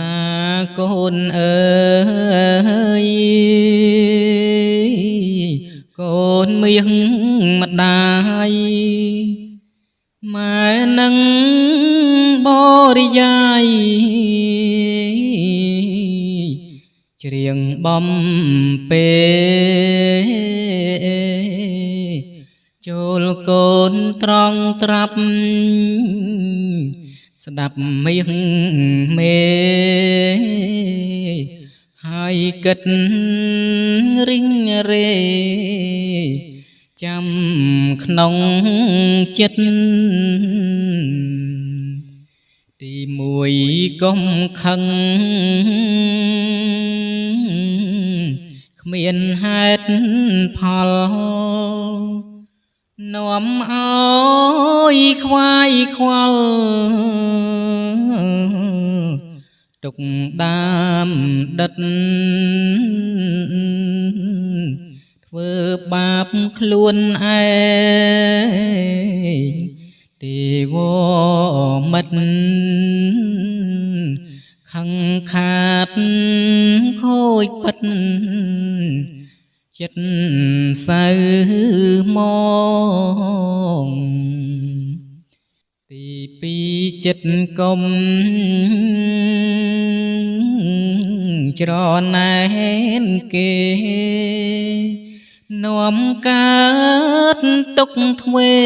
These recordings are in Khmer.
ណាកូនអើយកូនមាងម្ដាយម៉ែនឹងបរិយាយច្រៀងបំពេចូលកូនត្រង់ត្រាប់ស្ដាប់មាងមេហើយគិតរិញរេចាំក្នុងចិត្តទីមួយកុំខឹងគ្មានហេតុផលនាំឲ្យខ្វាយខ្វល់ទុកដាមដិតធ្វើបាបខ្លួនឯងទេវមិត្តខឹងខាតខូចពិតចិត្តសៅមកទីពីរចិត្តកុំច្រណែនគេនាំកើតទុកធ្វេ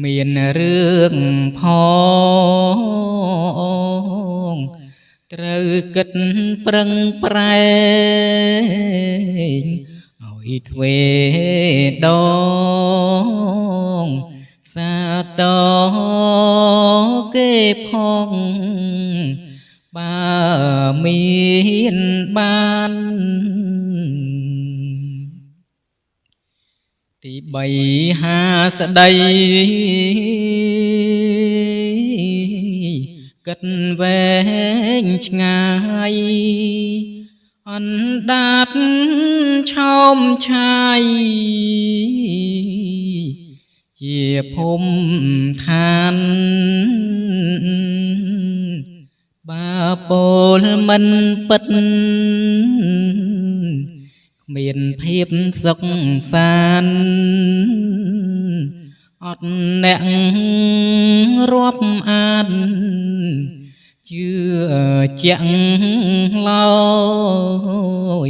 មានរឿងផងត្រូវគិតប្រឹងប្រែងឲ្យធ្វេដងសាតគេផងបើមានបានទីបីហាស្ដីគិតវែងឆ្ងាយអណ្ដាតឆោមឆាយជាភូមិឋានបើពលមិនពិតគ្មានភាពសុខសាន្តអត់អ្នករាប់អានជឿជាក់ឡើ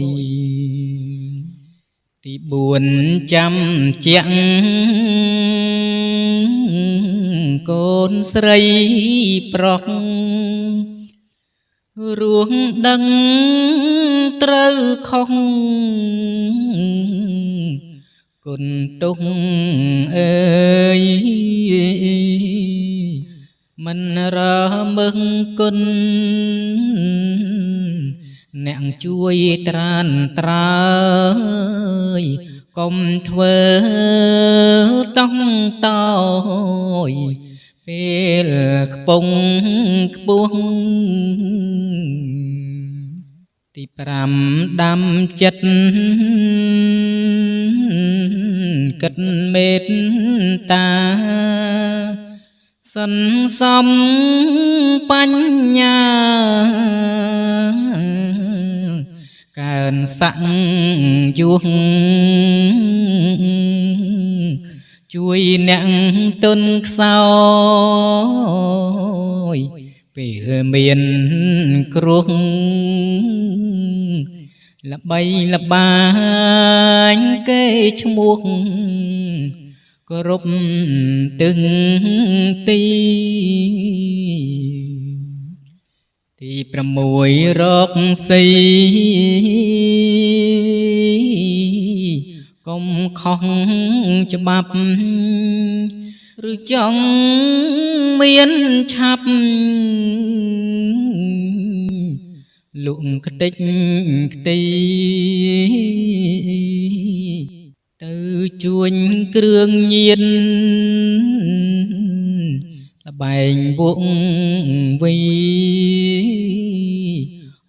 យទីបួនចាំជាក់កូនស្រីប្រុសរួងដឹងត្រូវខុសគុណទុកអើយមិនរើមឹងគុណអ្នកជួយត្រានត្រើយកុំធ្វើតង់តោយពេលខ្ពងខ្ពស់ទីប្រាំដាំចិត្តគិតមេត្តាសន្សំបញ្ញាកើនសង្យុះជួយអ្នកទុនខ្សោយពេលមានគ្រោះល្បីល្បាញគេឈ្មោះគ្រប់ទិសទីទី6រកស៊ីកុំខុសច្បាប់ឬចង់មានឆាប់លក់ខ្ទេចខ្ទីទៅជួញគ្រឿងញៀនលបែងវងវី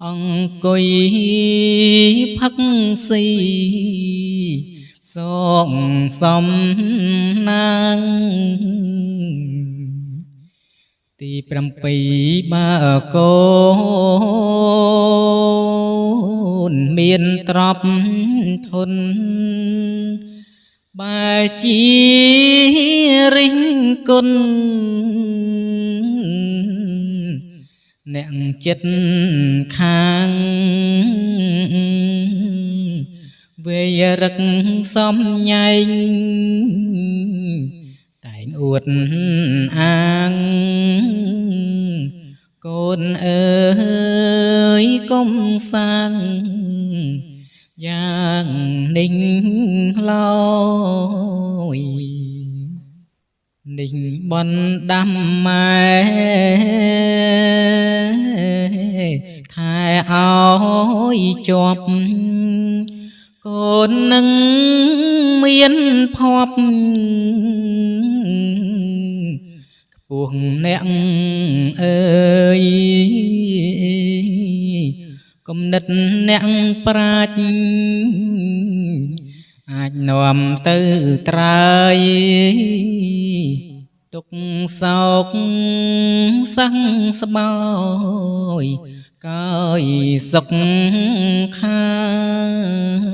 អង្គុយផឹកស៊ីសងសំណាង ទី7បើកូនមានទ្រព្យធនបើជារិញគុណអ្នកចិត្តខាងវេរឹកសំញែងតែងអួតអាងកូនអើយកុំសាងយ៉ាងninhឡើយninhបណ្ដាំម៉ែថែឲ្យជាប់កូននឹងមានភ័ព្វខ្ពស់អ្នកអើយគំនិតអ្នកប្រាជ្ញអាចនាំទៅត្រើយទុកសោកសឹងស្បោយកាយសុខខា